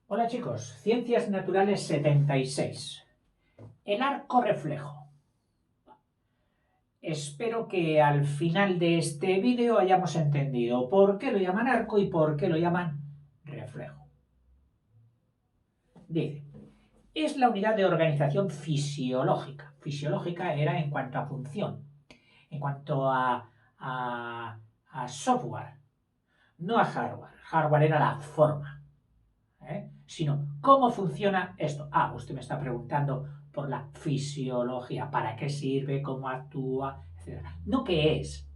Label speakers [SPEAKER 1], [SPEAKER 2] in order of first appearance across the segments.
[SPEAKER 1] Hola chicos, Ciencias Naturales 76. El arco reflejo. Espero que al final de este vídeo hayamos entendido por qué lo llaman arco y por qué lo llaman reflejo. Dice, es la unidad de organización fisiológica. Fisiológica era en cuanto a función, en cuanto a software, no a hardware. Hardware era la forma. Sino cómo funciona esto. Usted me está preguntando por la fisiología, para qué sirve, cómo actúa, etc. No qué es,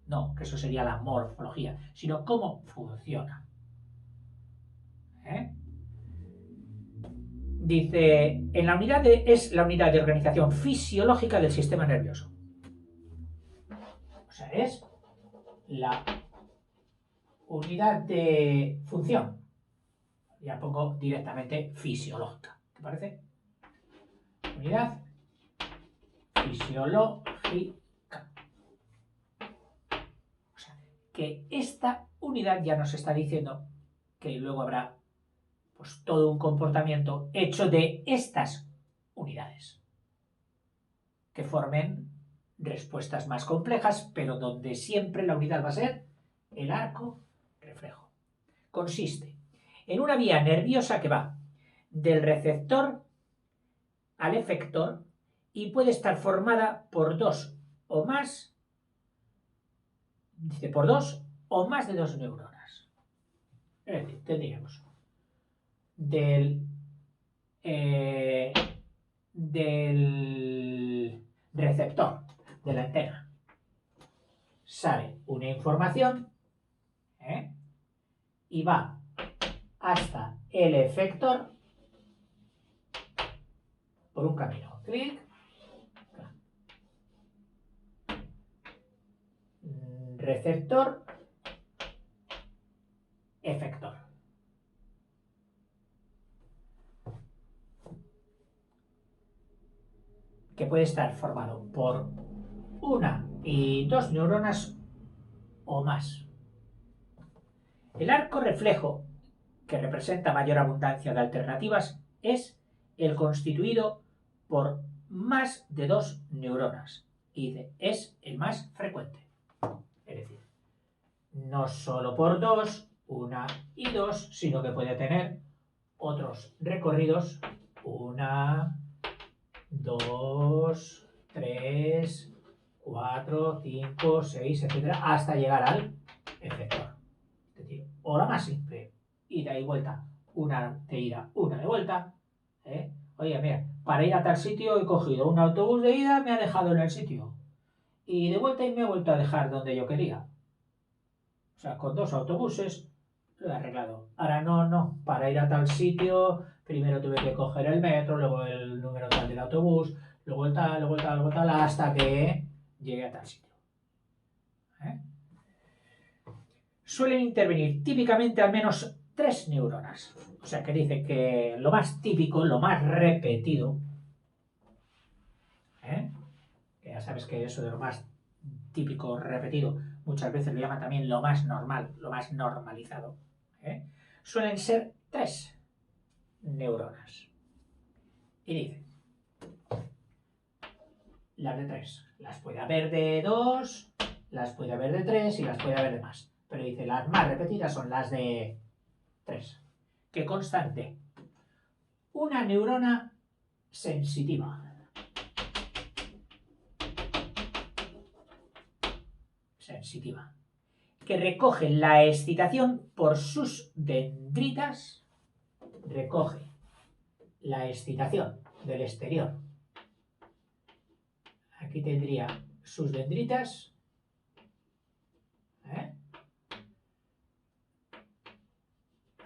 [SPEAKER 1] no, que eso sería la morfología, sino cómo funciona. ¿Eh? Dice, es la unidad de organización fisiológica del sistema nervioso. O sea, es la unidad de función. Ya pongo directamente fisiológica. ¿Te parece? Unidad fisiológica. O sea, que esta unidad ya nos está diciendo que luego habrá pues todo un comportamiento hecho de estas unidades que formen respuestas más complejas, pero donde siempre la unidad va a ser el arco reflejo. Consiste en una vía nerviosa que va del receptor al efector y puede estar formada por dos o más, dice, por dos o más de dos neuronas. Es decir, tendríamos del receptor de la antena sale una información y va hasta el efector por un camino. Clic. Receptor. Efector. Que puede estar formado por una y dos neuronas o más. El arco reflejo, que representa mayor abundancia de alternativas, es el constituido por más de dos neuronas y es el más frecuente. Es decir, no solo por dos, una y dos, sino que puede tener otros recorridos, una, dos, tres, cuatro, cinco, seis, etcétera, hasta llegar al efector. Es decir, o la más simple, ida y vuelta, una de ida, una de vuelta. Oye, mira, para ir a tal sitio he cogido un autobús de ida, me ha dejado en el sitio. Y de vuelta y me ha vuelto a dejar donde yo quería. O sea, con dos autobuses lo he arreglado. Ahora no. Para ir a tal sitio, primero tuve que coger el metro, luego el número tal del autobús, luego el tal, luego tal, hasta que llegue a tal sitio. Suelen intervenir típicamente al menos tres neuronas. O sea que dice que lo más típico, lo más repetido, que ya sabes que eso de lo más típico, repetido, muchas veces lo llaman también lo más normal, lo más normalizado, suelen ser tres neuronas. Y dice, las de tres, las puede haber de dos, las puede haber de tres y las puede haber de más. Pero dice, las más repetidas son las de tres, que constan de una neurona sensitiva. Sensitiva. Que recoge la excitación por sus dendritas. Recoge la excitación del exterior. Aquí tendría sus dendritas.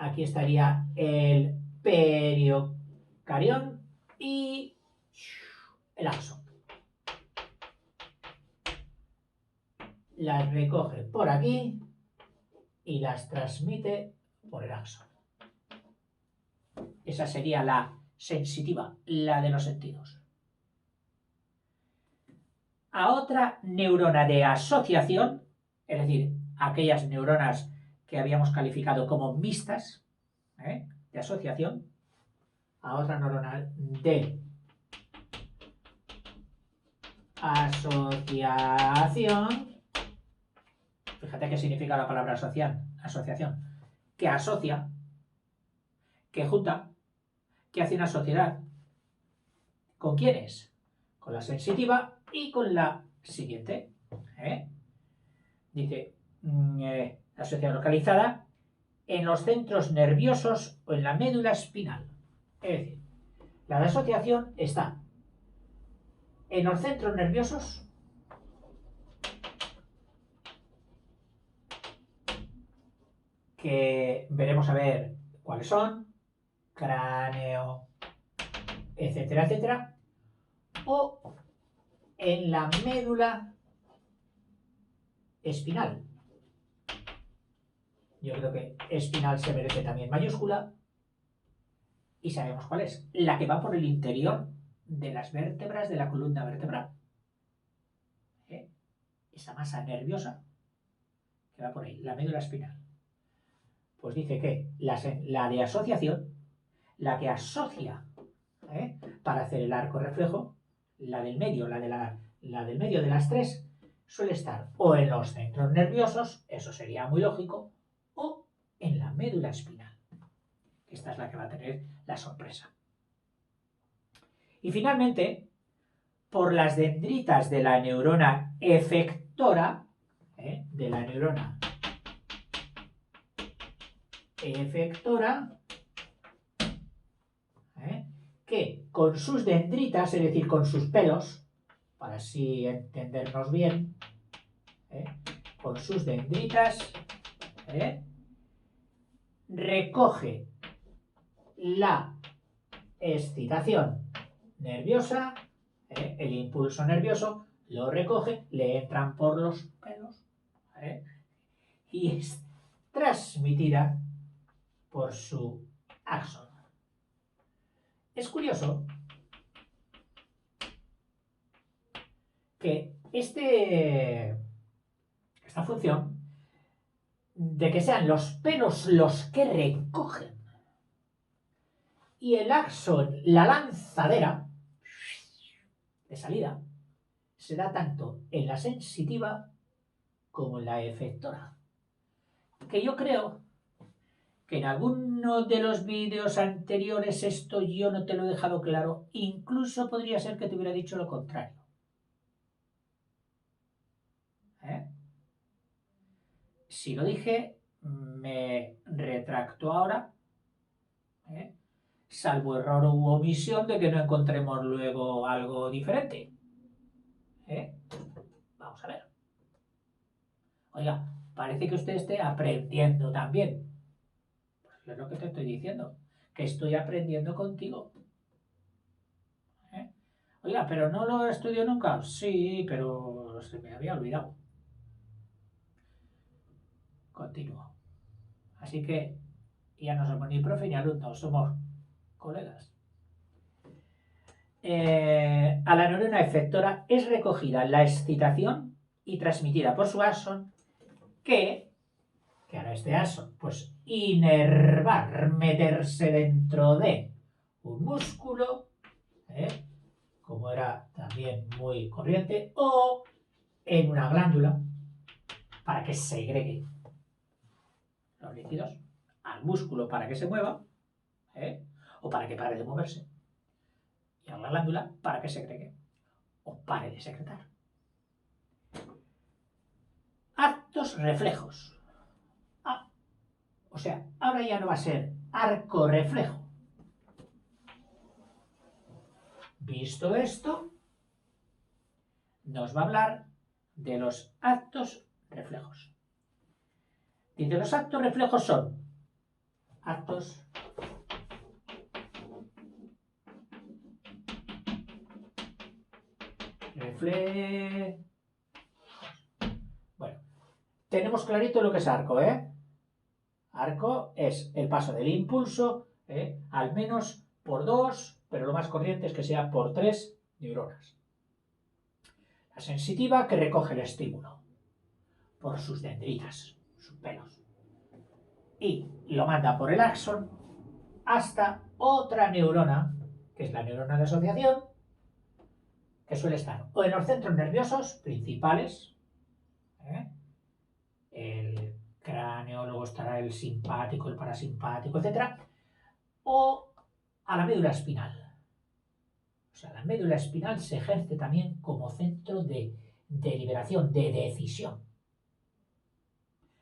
[SPEAKER 1] Aquí estaría el periocarión y el axón. Las recoge por aquí y las transmite por el axón. Esa sería la sensitiva, la de los sentidos. A otra neurona de asociación, es decir, aquellas neuronas que habíamos calificado como mixtas, de asociación a otra neuronal de asociación. Fíjate qué significa la palabra asociación. Que asocia, que junta, que hace una sociedad. ¿Con quiénes? Con la sensitiva y con la siguiente. Dice, asociación localizada en los centros nerviosos o en la médula espinal. Es decir, la asociación está en los centros nerviosos que veremos a ver cuáles son, cráneo, etcétera, etcétera, o en la médula espinal. Yo creo que espinal se merece también mayúscula y sabemos cuál es, la que va por el interior de las vértebras de la columna vertebral. Esa masa nerviosa que va por ahí, la médula espinal. Pues dice que la de asociación, la que asocia para hacer el arco reflejo, la del medio, la del medio de las tres, suele estar o en los centros nerviosos, eso sería muy lógico, o en la médula espinal. Esta es la que va a tener la sorpresa. Y finalmente, por las dendritas de la neurona efectora, que con sus dendritas, es decir, con sus pelos, para así entendernos bien, con sus dendritas, recoge la excitación nerviosa, el impulso nervioso, lo recoge, le entran por los pelos, y es transmitida por su axón. Es curioso que esta función de que sean los pelos los que recogen y el axón, la lanzadera de salida, se da tanto en la sensitiva como en la efectora. Que yo creo que en alguno de los vídeos anteriores esto yo no te lo he dejado claro, incluso podría ser que te hubiera dicho lo contrario. Si lo dije, me retracto ahora, salvo error u omisión de que no encontremos luego algo diferente. Vamos a ver. Oiga, parece que usted esté aprendiendo también. Pues es lo que te estoy diciendo, que estoy aprendiendo contigo. Oiga, ¿pero no lo estudio nunca? Sí, pero se me había olvidado. Continúo. Así que ya no somos ni profe ni alumnos, somos colegas. A la neurona efectora es recogida la excitación y transmitida por su axón que hará este axón, pues inervar, meterse dentro de un músculo, como era también muy corriente, o en una glándula para que segregue los líquidos al músculo para que se mueva, o para que pare de moverse, y a la glándula para que segregue o pare de secretar. Actos reflejos. O sea, ahora ya no va a ser arco reflejo. Visto esto, nos va a hablar de los actos reflejos. Y de los actos reflejos son actos reflejos. Bueno, tenemos clarito lo que es arco, Arco es el paso del impulso, al menos por 2, pero lo más corriente es que sea por 3 neuronas. La sensitiva que recoge el estímulo por sus dendritas, sus pelos, y lo manda por el axón hasta otra neurona, que es la neurona de asociación, que suele estar o en los centros nerviosos principales, ¿eh? El cráneo, luego estará el simpático, el parasimpático, etc. O a la médula espinal. O sea, la médula espinal se ejerce también como centro de deliberación, de decisión.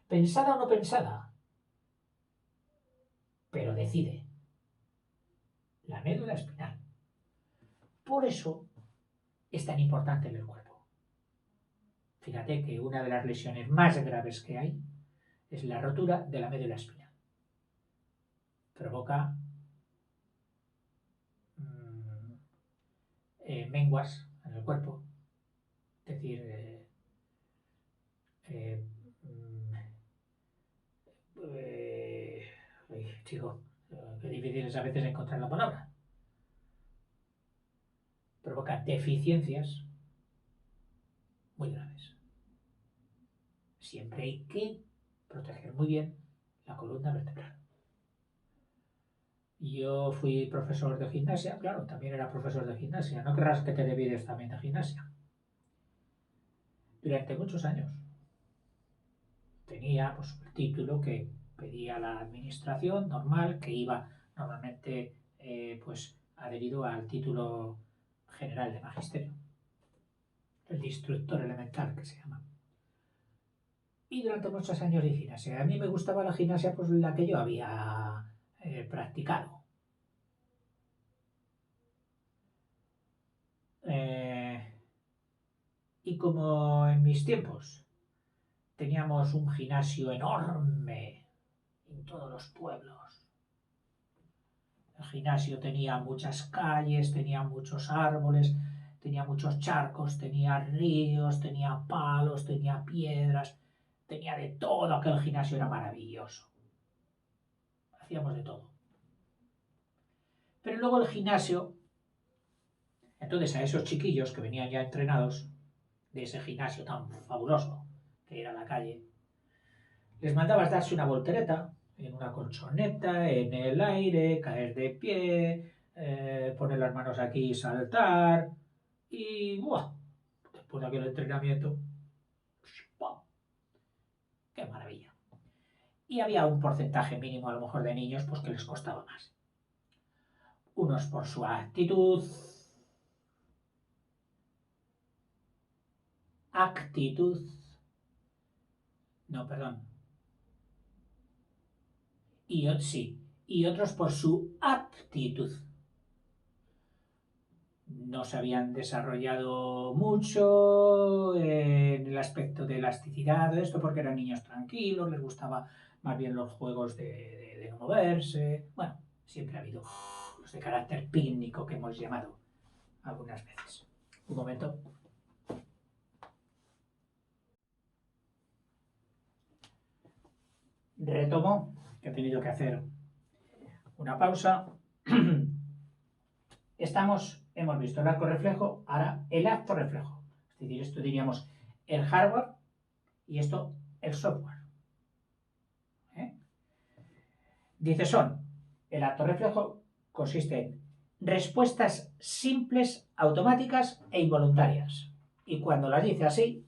[SPEAKER 1] Pensada o no pensada, pero decide. La médula espinal. Por eso es tan importante en el cuerpo. Fíjate que una de las lesiones más graves que hay es la rotura de la médula espinal. Provoca menguas en el cuerpo. Es decir, chico, qué difícil es a veces encontrar la palabra. Provoca deficiencias muy graves. Siempre hay que proteger muy bien la columna vertebral. Yo fui profesor de gimnasia, claro, también era profesor de gimnasia. No querrás que te debides también de gimnasia. Durante muchos años tenía pues, el título que pedía la administración normal, que iba normalmente pues adherido al título general de magisterio, el de instructor elemental que se llama. Y durante muchos años de gimnasia. A mí me gustaba la gimnasia, pues la que yo había practicado. Y como en mis tiempos teníamos un gimnasio enorme en todos los pueblos. El gimnasio tenía muchas calles, tenía muchos árboles, tenía muchos charcos, tenía ríos, tenía palos, tenía piedras, tenía de todo. Aquel gimnasio era maravilloso. Hacíamos de todo. Pero luego el gimnasio, entonces a esos chiquillos que venían ya entrenados de ese gimnasio tan fabuloso que era la calle, les mandabas darse una voltereta en una colchoneta, en el aire, caer de pie, poner las manos aquí y saltar. Y ¡buah! Después de aquel entrenamiento, ¡buah! ¡Qué maravilla! Y había un porcentaje mínimo a lo mejor de niños pues que les costaba más. Unos por su actitud, no, perdón, y otros por su aptitud. No se habían desarrollado mucho en el aspecto de elasticidad, de esto porque eran niños tranquilos, les gustaba más bien los juegos de no moverse. Bueno, siempre ha habido los de carácter pícnico que hemos llamado algunas veces. Un momento. Retomo, que he tenido que hacer una pausa. Hemos visto el arco reflejo, ahora el acto reflejo. Es decir, esto diríamos el hardware y esto el software. Dice el acto reflejo consiste en respuestas simples, automáticas e involuntarias. Y cuando las dice así,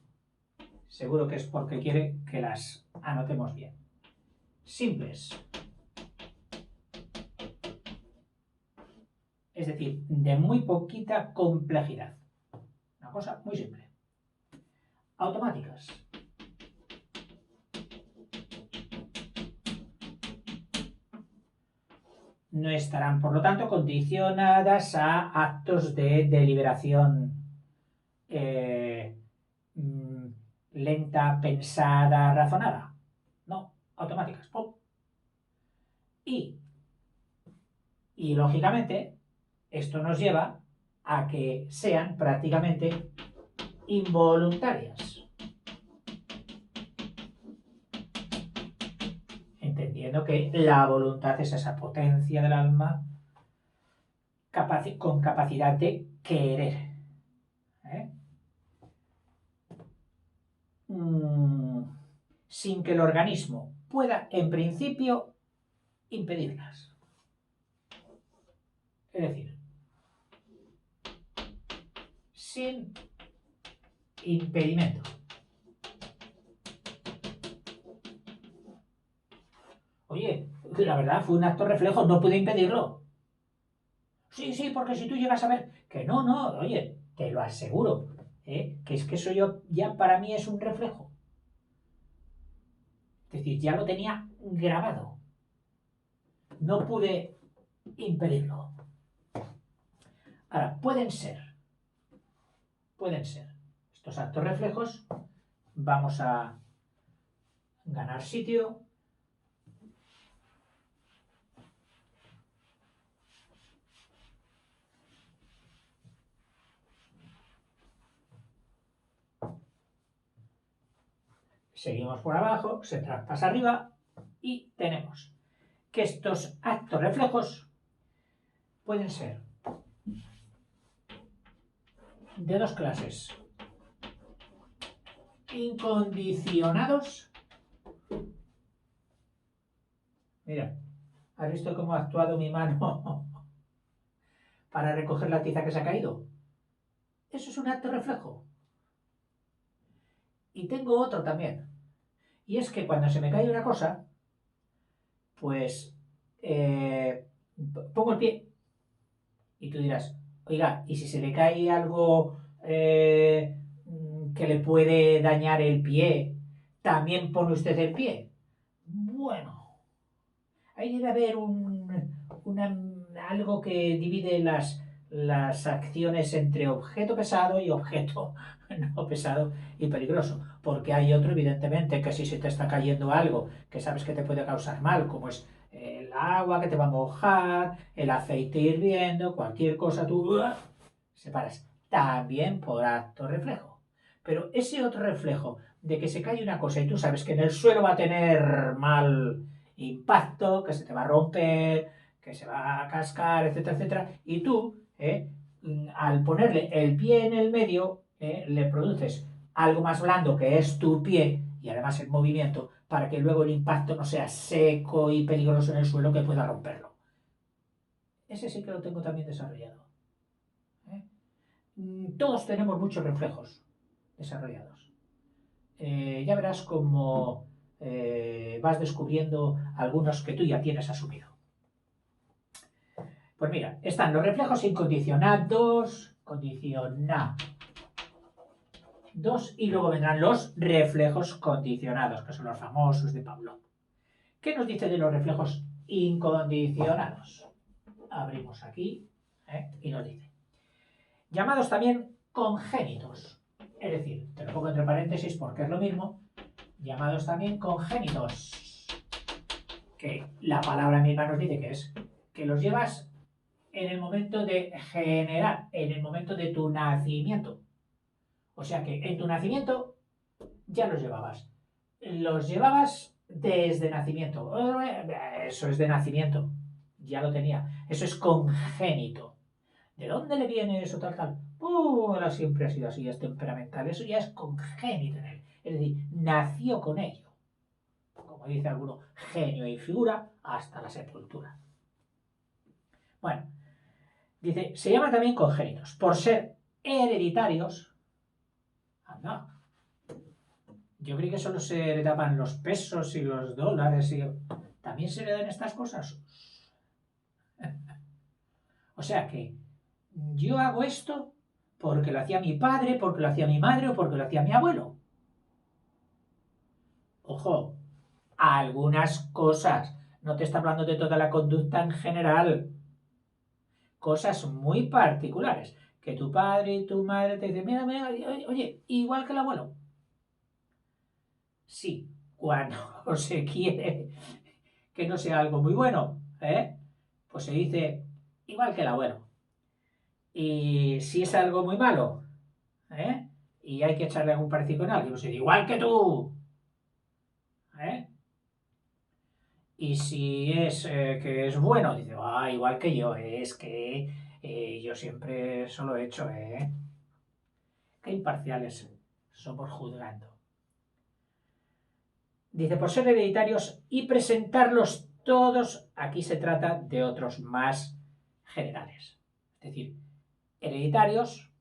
[SPEAKER 1] seguro que es porque quiere que las anotemos bien. Simples. Es decir, de muy poquita complejidad. Una cosa muy simple. Automáticas. No estarán, por lo tanto, condicionadas a actos de deliberación lenta, pensada, razonada. No, automáticas. ¡Pum! Y lógicamente, esto nos lleva a que sean prácticamente involuntarias. Entendiendo que la voluntad es esa potencia del alma con capacidad de querer. Sin que el organismo pueda, en principio, impedirlas. Es decir, sin impedimento. Oye, la verdad fue un acto reflejo, no pude impedirlo. Sí, sí, porque si tú llegas a ver que no, no, oye, te lo aseguro, que es que eso yo ya para mí es un reflejo. Es decir, ya lo tenía grabado. No pude impedirlo. Ahora, pueden ser estos actos reflejos. Vamos a ganar sitio. Seguimos por abajo, se traspasa arriba y tenemos que estos actos reflejos pueden ser de dos clases. Incondicionados. Mira, ¿has visto cómo ha actuado mi mano para recoger la tiza que se ha caído? Eso es un acto reflejo. Y tengo otro también. Y es que cuando se me cae una cosa, pues pongo el pie. Y tú dirás, oiga, ¿y si se le cae algo que le puede dañar el pie, también pone usted el pie? Bueno, ahí debe haber algo que divide las acciones entre objeto pesado y objeto no pesado y peligroso. Porque hay otro, evidentemente, que si se te está cayendo algo que sabes que te puede causar mal, como es el agua que te va a mojar, el aceite hirviendo, cualquier cosa, tú separas. También por acto reflejo. Pero ese otro reflejo de que se cae una cosa y tú sabes que en el suelo va a tener mal impacto, que se te va a romper, que se va a cascar, etcétera, etcétera, y tú, al ponerle el pie en el medio, le produces algo más blando que es tu pie y además el movimiento para que luego el impacto no sea seco y peligroso en el suelo que pueda romperlo. Ese sí que lo tengo también desarrollado. ¿eh? Todos tenemos muchos reflejos desarrollados. Ya verás cómo vas descubriendo algunos que tú ya tienes asumido. Pues mira, están los reflejos incondicionados, y luego vendrán los reflejos condicionados, que son los famosos de Pavlov. ¿Qué nos dice de los reflejos incondicionados? Abrimos aquí y nos dice, llamados también congénitos. Es decir, te lo pongo entre paréntesis porque es lo mismo, llamados también congénitos, que la palabra misma nos dice que es que los llevas en el momento de generar, en el momento de tu nacimiento. O sea que en tu nacimiento ya los llevabas. Los llevabas desde nacimiento. Eso es de nacimiento. Ya lo tenía. Eso es congénito. ¿De dónde le viene eso tal tal? Ahora siempre ha sido así, es temperamental. Eso ya es congénito en él. Es decir, nació con ello. Como dice alguno, genio y figura hasta la sepultura. Bueno, dice, se llaman también congénitos por ser hereditarios. Anda. Yo creí que solo se heredaban los pesos y los dólares. ¿También se heredan estas cosas? O sea que yo hago esto porque lo hacía mi padre, porque lo hacía mi madre o porque lo hacía mi abuelo. Ojo, algunas cosas. No te está hablando de toda la conducta en general. Cosas muy particulares. Que tu padre y tu madre te dicen, mira, mira, oye, igual que el abuelo. Sí, cuando se quiere que no sea algo muy bueno, pues se dice igual que el abuelo. Y si es algo muy malo, y hay que echarle algún parecido con alguien, pues se dice igual que tú. ¿eh? Y si es que es bueno, dice, igual que yo, es que yo siempre eso lo he hecho, Qué imparciales somos juzgando. Dice, por ser hereditarios y presentarlos todos, aquí se trata de otros más generales. Es decir, hereditarios,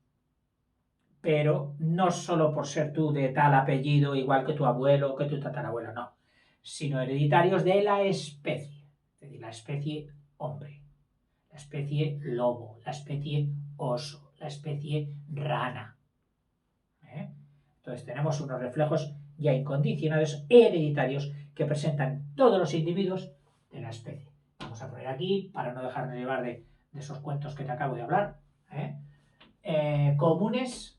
[SPEAKER 1] pero no solo por ser tú de tal apellido, igual que tu abuelo o que tu tatarabuelo, no, sino hereditarios de la especie, es decir, la especie hombre, la especie lobo, la especie oso, la especie rana. Entonces tenemos unos reflejos ya incondicionados, hereditarios, que presentan todos los individuos de la especie. Vamos a poner aquí, para no dejarnos llevar de esos cuentos que te acabo de hablar, comunes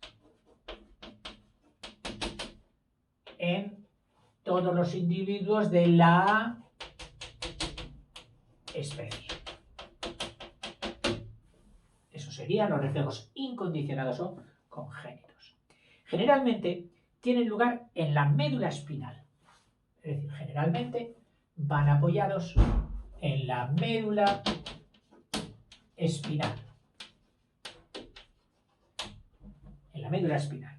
[SPEAKER 1] en todos los individuos de la especie. Eso serían los reflejos incondicionados o congénitos. Generalmente tienen lugar en la médula espinal. Es decir, generalmente van apoyados en la médula espinal. En la médula espinal.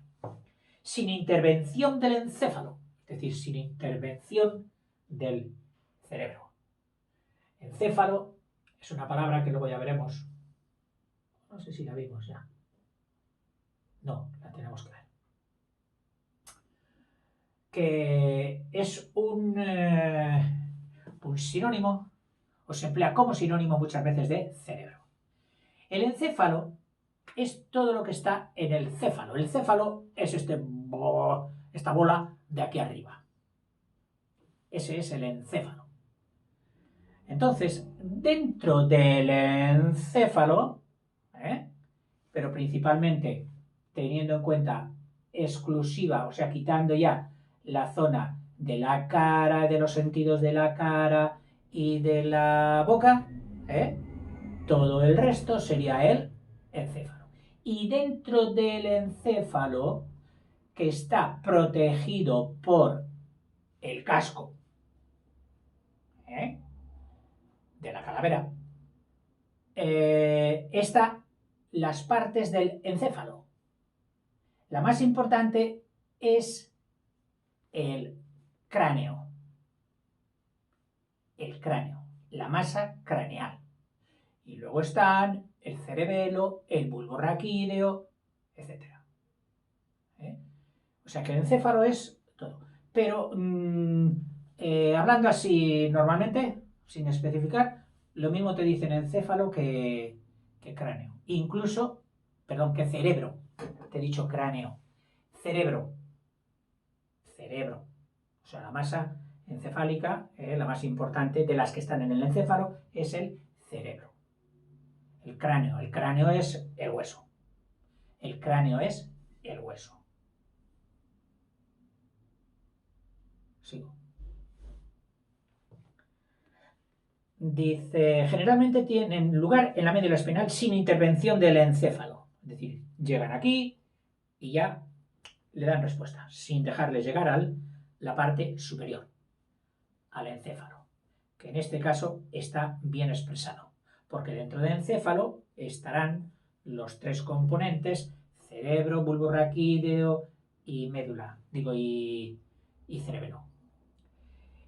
[SPEAKER 1] Sin intervención del encéfalo. Es decir, sin intervención del cerebro. Encéfalo es una palabra que luego ya veremos. No sé si la vimos ya. No, la tenemos que ver. Que es un sinónimo, o se emplea como sinónimo muchas veces de cerebro. El encéfalo es todo lo que está en el céfalo. El céfalo es esta bola de aquí arriba. Ese es el encéfalo. Entonces, dentro del encéfalo, pero principalmente teniendo en cuenta exclusiva, o sea, quitando ya la zona de la cara, de los sentidos de la cara y de la boca, todo el resto sería el encéfalo. Y dentro del encéfalo, que está protegido por el casco de la calavera, están las partes del encéfalo. La más importante es el cráneo. El cráneo, la masa craneal. Y luego están el cerebelo, el bulbo raquídeo, etc. O sea que el encéfalo es todo. Pero hablando así normalmente, sin especificar, lo mismo te dicen encéfalo que cráneo. Incluso, perdón, que cerebro. Te he dicho cráneo. Cerebro. Cerebro. O sea, la masa encefálica, la más importante de las que están en el encéfalo, es el cerebro. El cráneo es el hueso. El cráneo es el hueso. Sigo. Dice, generalmente tienen lugar en la médula espinal sin intervención del encéfalo. Es decir, llegan aquí y ya le dan respuesta, sin dejarles llegar a la parte superior, al encéfalo, que en este caso está bien expresado, porque dentro del encéfalo estarán los tres componentes, cerebro, bulbo raquídeo y médula, y cerebelo.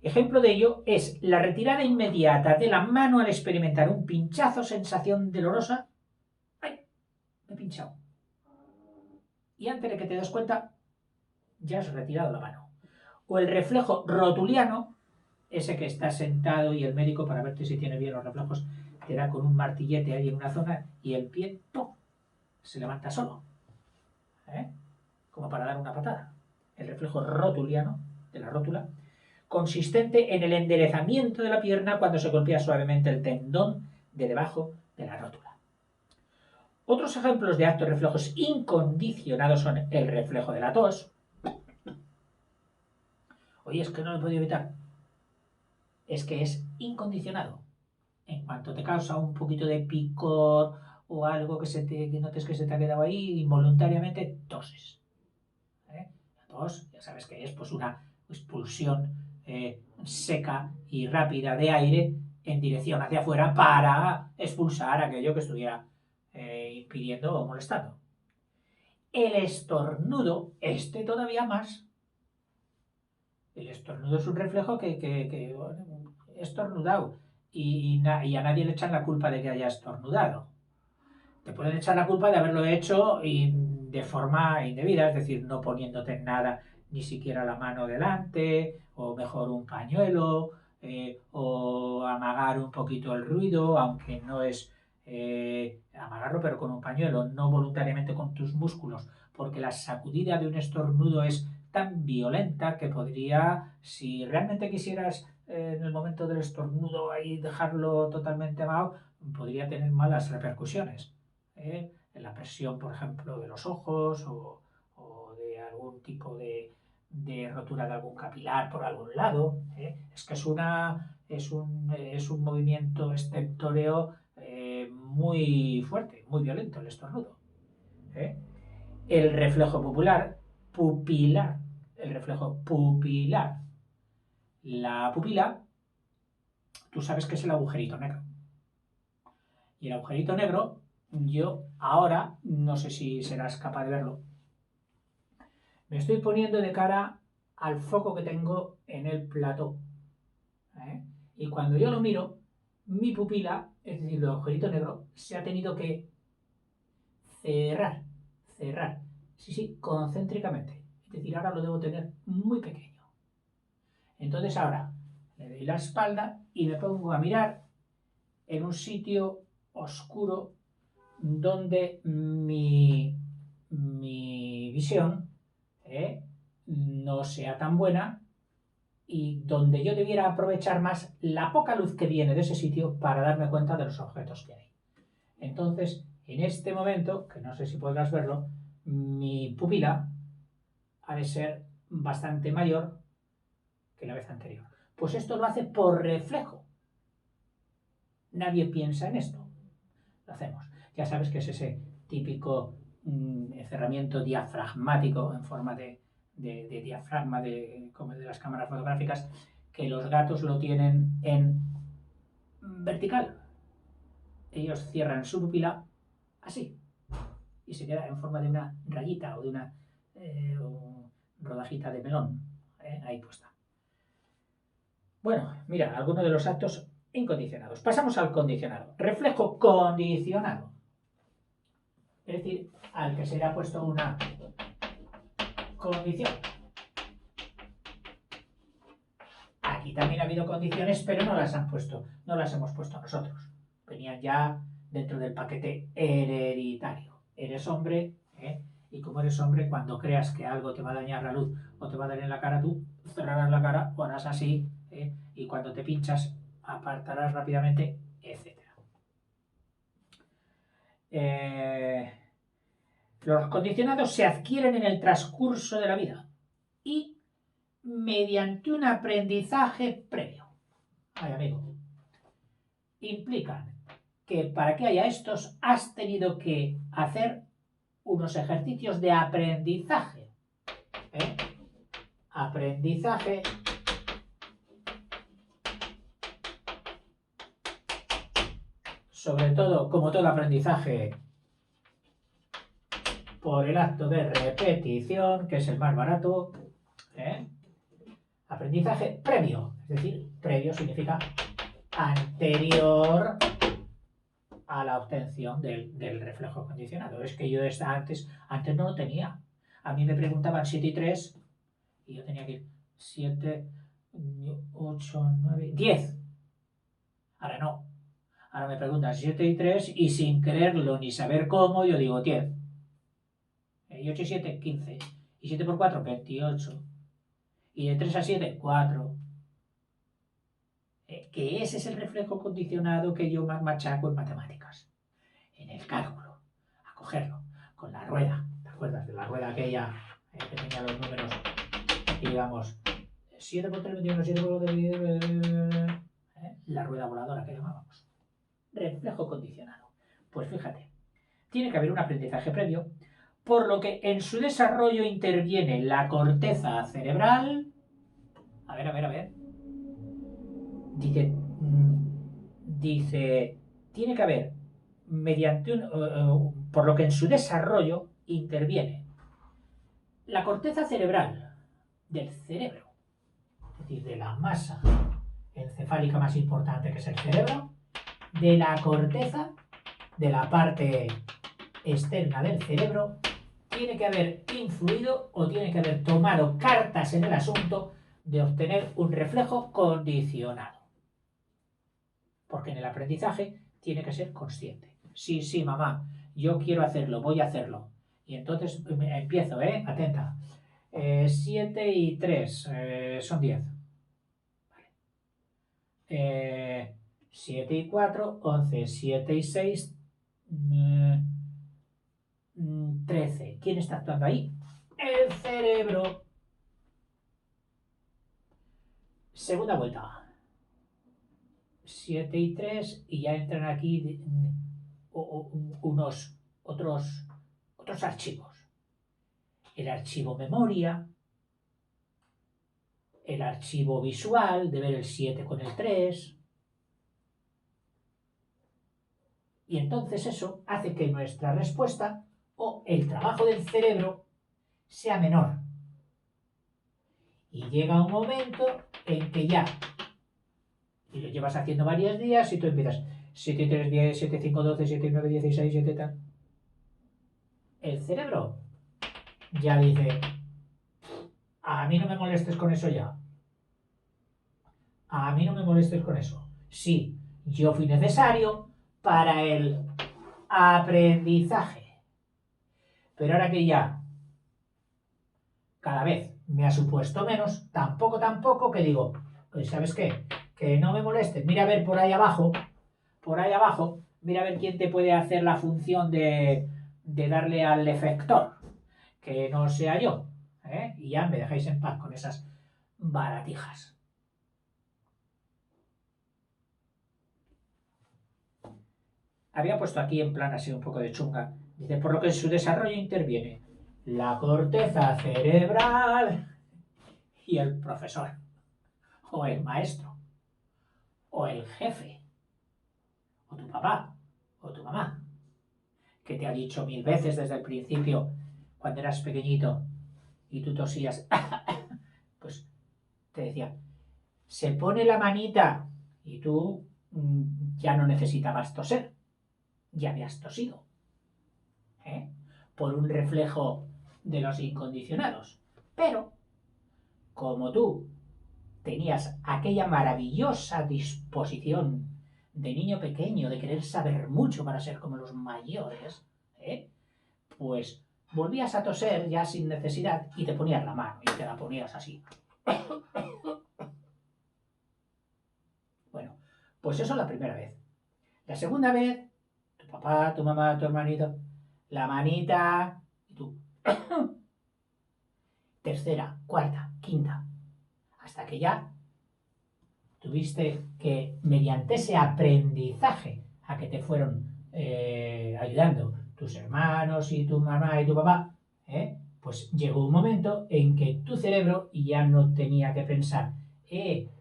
[SPEAKER 1] Ejemplo de ello es la retirada inmediata de la mano al experimentar un pinchazo, sensación dolorosa. ¡Ay! Me he pinchado. Y antes de que te des cuenta, ya has retirado la mano. O el reflejo rotuliano, ese que está sentado y el médico, para verte si tiene bien los reflejos, te da con un martillete ahí en una zona y el pie ¡pum!, se levanta solo. Como para dar una patada. El reflejo rotuliano, de la rótula, consistente en el enderezamiento de la pierna cuando se golpea suavemente el tendón de debajo de la rótula. Otros ejemplos de actos reflejos incondicionados son el reflejo de la tos. Oye, es que no lo he podido evitar. Es que es incondicionado. En cuanto te causa un poquito de picor o algo que notes que se te ha quedado ahí, involuntariamente toses. La tos, ya sabes que es pues una expulsión seca y rápida de aire en dirección hacia afuera para expulsar aquello que estuviera impidiendo o molestando. El estornudo, todavía más. El estornudo es un reflejo que he estornudado y a nadie le echan la culpa de que haya estornudado. Te pueden echar la culpa de haberlo hecho de forma indebida, es decir, no poniéndote nada, ni siquiera la mano delante, o mejor un pañuelo, o amagar un poquito el ruido, aunque no es amagarlo, pero con un pañuelo, no voluntariamente con tus músculos, porque la sacudida de un estornudo es tan violenta que podría, si realmente quisieras en el momento del estornudo ahí dejarlo totalmente amagado, podría tener malas repercusiones. En la presión, por ejemplo, de los ojos o de algún tipo de rotura de algún capilar por algún lado. Es que es un movimiento extempóreo muy fuerte, muy violento el estornudo. ¿eh? El reflejo pupilar, el reflejo pupilar. La pupila, tú sabes que es el agujerito negro. Y el agujerito negro, yo ahora, no sé si serás capaz de verlo, me estoy poniendo de cara al foco que tengo en el plató. Y cuando yo lo miro, mi pupila, es decir, el agujerito negro, se ha tenido que cerrar, cerrar. Sí, concéntricamente. Es decir, ahora lo debo tener muy pequeño. Entonces ahora le doy la espalda y me pongo a mirar en un sitio oscuro donde mi visión no sea tan buena y donde yo debiera aprovechar más la poca luz que viene de ese sitio para darme cuenta de los objetos que hay. Entonces, en este momento, que no sé si podrás verlo, mi pupila ha de ser bastante mayor que la vez anterior. Pues esto lo hace por reflejo. Nadie piensa en esto. Lo hacemos. Ya sabes que es ese típico encerramiento diafragmático en forma de diafragma como el de las cámaras fotográficas, que los gatos lo tienen en vertical. Ellos cierran su pupila así y se queda en forma de una rayita o de una rodajita de melón ahí puesta. Bueno, mira, algunos de los actos incondicionados. Pasamos al condicionado. Reflejo condicionado. Es decir, al que se le ha puesto una condición. Aquí también ha habido condiciones, pero no las hemos puesto nosotros. Venían ya dentro del paquete hereditario. Eres hombre, y como eres hombre, cuando creas que algo te va a dañar la luz o te va a dar en la cara, tú cerrarás la cara o harás así, y cuando te pinchas, apartarás rápidamente, etc. Los condicionados se adquieren en el transcurso de la vida y mediante un aprendizaje previo. Ay, amigo. Implican que para que haya estos has tenido que hacer unos ejercicios de aprendizaje. Aprendizaje sobre todo, como todo aprendizaje, por el acto de repetición, que es el más barato. Aprendizaje previo, es decir, previo significa anterior a la obtención del reflejo condicionado. Es que yo antes no lo tenía. A mí me preguntaban 7 y 3 y yo tenía que ir 7, 8, 9, 10. Ahora no. Ahora me preguntan 7 y 3 y sin quererlo ni saber cómo, yo digo 10. Y 8 y 7, 15. Y 7 por 4, 28. Y de 3 a 7, 4. Que ese es el reflejo condicionado que yo más machaco en matemáticas. En el cálculo. A cogerlo. Con la rueda. ¿Te acuerdas de la rueda aquella que tenía los números? Aquí digamos 7 por 3, 21, 7 por 4, la rueda voladora que llamábamos. Reflejo condicionado. Pues fíjate, tiene que haber un aprendizaje previo, por lo que en su desarrollo interviene la corteza cerebral. A ver. Dice, tiene que haber, por lo que en su desarrollo interviene la corteza cerebral del cerebro, es decir, de la masa encefálica más importante, que es el cerebro, de la corteza, de la parte externa del cerebro, tiene que haber influido o tiene que haber tomado cartas en el asunto de obtener un reflejo condicionado. Porque en el aprendizaje tiene que ser consciente. Sí, sí, mamá, yo quiero hacerlo, voy a hacerlo. Y entonces empiezo, atenta. 7 y 3 son 10. 7 y 4, 11, 7 y 6, 13. ¿Quién está actuando ahí? El cerebro. Segunda vuelta. 7 y 3 y ya entran aquí unos otros archivos. El archivo memoria, el archivo visual, de ver el 7 con el 3. Y entonces eso hace que nuestra respuesta o el trabajo del cerebro sea menor. Y llega un momento en que ya, y lo llevas haciendo varios días y tú empiezas 7, 3, 10, 7, 5, 12, 7, 9, 16, 7, tal. El cerebro ya dice, a mí no me molestes con eso ya. A mí no me molestes con eso. Sí, yo fui necesario para el aprendizaje. Pero ahora que ya cada vez me ha supuesto menos, tampoco que digo, pues ¿sabes qué? Que no me molestes. Mira a ver por ahí abajo, mira a ver quién te puede hacer la función de darle al efector. Que no sea yo. Y ya me dejáis en paz con esas baratijas. Había puesto aquí en plan así un poco de chunga. Dice, por lo que en su desarrollo interviene la corteza cerebral y el profesor, o el maestro, o el jefe, o tu papá, o tu mamá, que te ha dicho 1000 veces desde el principio, cuando eras pequeñito y tú tosías, pues te decía, se pone la manita y tú ya no necesitabas toser, ya habías tosido, por un reflejo de los incondicionados. Pero, como tú tenías aquella maravillosa disposición de niño pequeño, de querer saber mucho para ser como los mayores, pues volvías a toser ya sin necesidad y te ponías la mano y te la ponías así. Bueno, pues eso la primera vez. La segunda vez, tu papá, tu mamá, tu hermanito, la manita y tú. Tercera, cuarta, quinta, hasta que ya tuviste que, mediante ese aprendizaje a que te fueron ayudando tus hermanos y tu mamá y tu papá, pues llegó un momento en que tu cerebro ya no tenía que pensar, que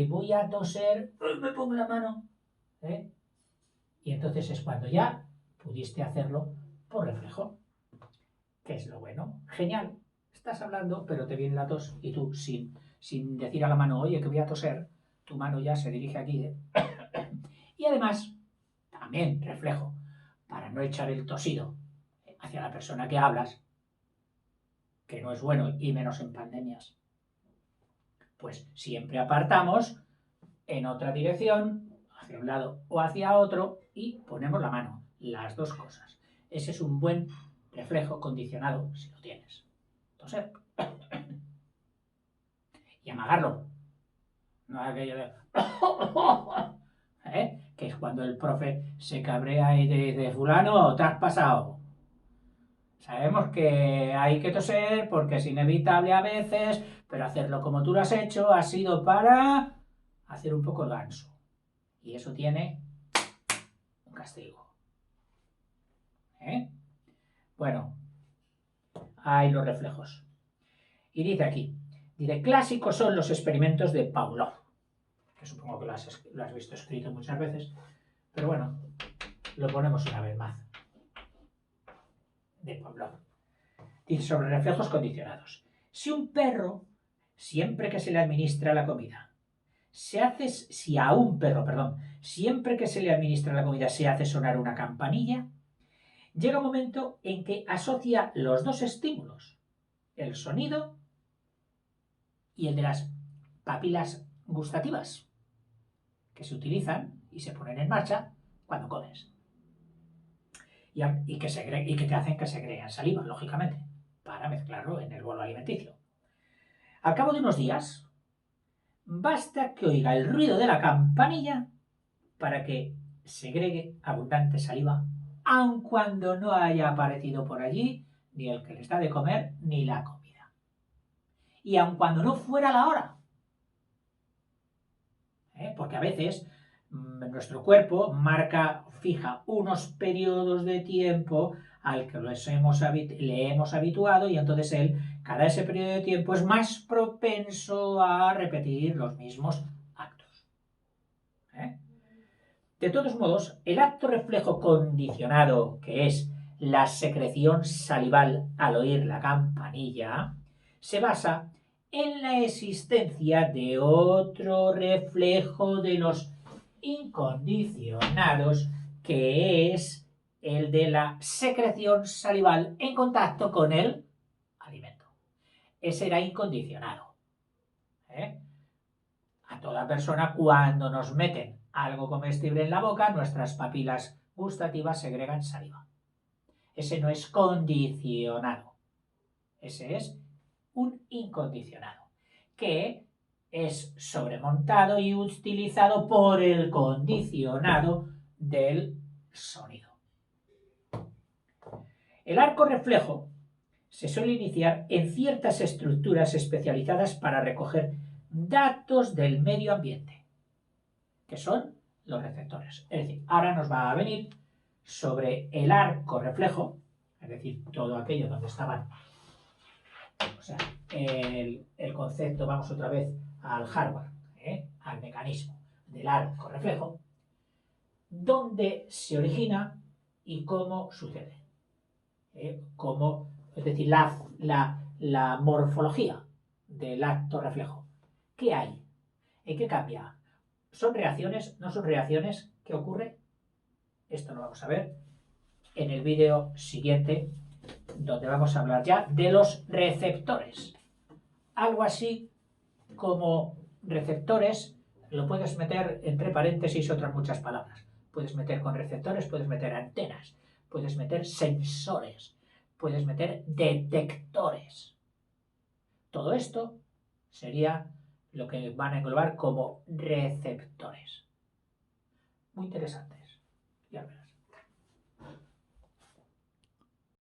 [SPEAKER 1] voy a toser, me pongo la mano, y entonces es cuando ya pudiste hacerlo por reflejo. ¿Qué es lo bueno? Genial. Estás hablando, pero te viene la tos y tú, sin decir a la mano, oye, que voy a toser, tu mano ya se dirige aquí. Y además, también reflejo, para no echar el tosido hacia la persona que hablas, que no es bueno y menos en pandemias, pues siempre apartamos en otra dirección, hacia un lado o hacia otro, y ponemos la mano, las dos cosas. Ese es un buen reflejo condicionado, si lo tienes. Toser. Y amagarlo. No aquello de... que es cuando el profe se cabrea y te dice, fulano, te has pasado. Sabemos que hay que toser porque es inevitable a veces, pero hacerlo como tú lo has hecho ha sido para hacer un poco el ganso. Y eso tiene un castigo. Bueno, hay los reflejos. Y dice aquí, clásicos son los experimentos de Pavlov, que supongo que lo has visto escrito muchas veces, pero bueno, lo ponemos una vez más. De Pavlov. Dice sobre reflejos condicionados. Si un perro, siempre que se le administra la comida, si a un perro, perdón, siempre que se le administra la comida se hace sonar una campanilla, llega un momento en que asocia los dos estímulos, el sonido y el de las papilas gustativas, que se utilizan y se ponen en marcha cuando comes. Y que te hacen que segreguen saliva, lógicamente, para mezclarlo en el bolo alimenticio. Al cabo de unos días, basta que oiga el ruido de la campanilla para que segregue abundante saliva, aun cuando no haya aparecido por allí ni el que les da de comer ni la comida. Y aun cuando no fuera la hora. Porque a veces nuestro cuerpo fija unos periodos de tiempo al que le hemos habituado y entonces cada ese periodo de tiempo es más propenso a repetir los mismos actos. De todos modos, el acto reflejo condicionado, que es la secreción salival al oír la campanilla, se basa en la existencia de otro reflejo de los incondicionados, que es el de la secreción salival en contacto con el alimento. Ese era incondicionado. A toda persona, cuando nos meten algo comestible en la boca, nuestras papilas gustativas segregan saliva. Ese no es condicionado. Ese es un incondicionado, que es sobremontado y utilizado por el condicionado del sonido. El arco reflejo se suele iniciar en ciertas estructuras especializadas para recoger datos del medio ambiente, que son los receptores. Es decir, ahora nos va a venir sobre el arco reflejo, es decir, todo aquello donde estaban, o sea, el concepto, vamos otra vez al hardware, al mecanismo del arco reflejo, dónde se origina y cómo sucede. Es decir, la morfología del acto reflejo. ¿Qué hay? ¿En qué cambia? ¿Son reacciones? ¿No son reacciones? ¿Qué ocurre? Esto lo vamos a ver en el vídeo siguiente, donde vamos a hablar ya de los receptores. Algo así como receptores lo puedes meter entre paréntesis otras muchas palabras. Puedes meter con receptores, puedes meter antenas, puedes meter sensores, puedes meter detectores. Todo esto sería lo que van a englobar como receptores. Muy interesante.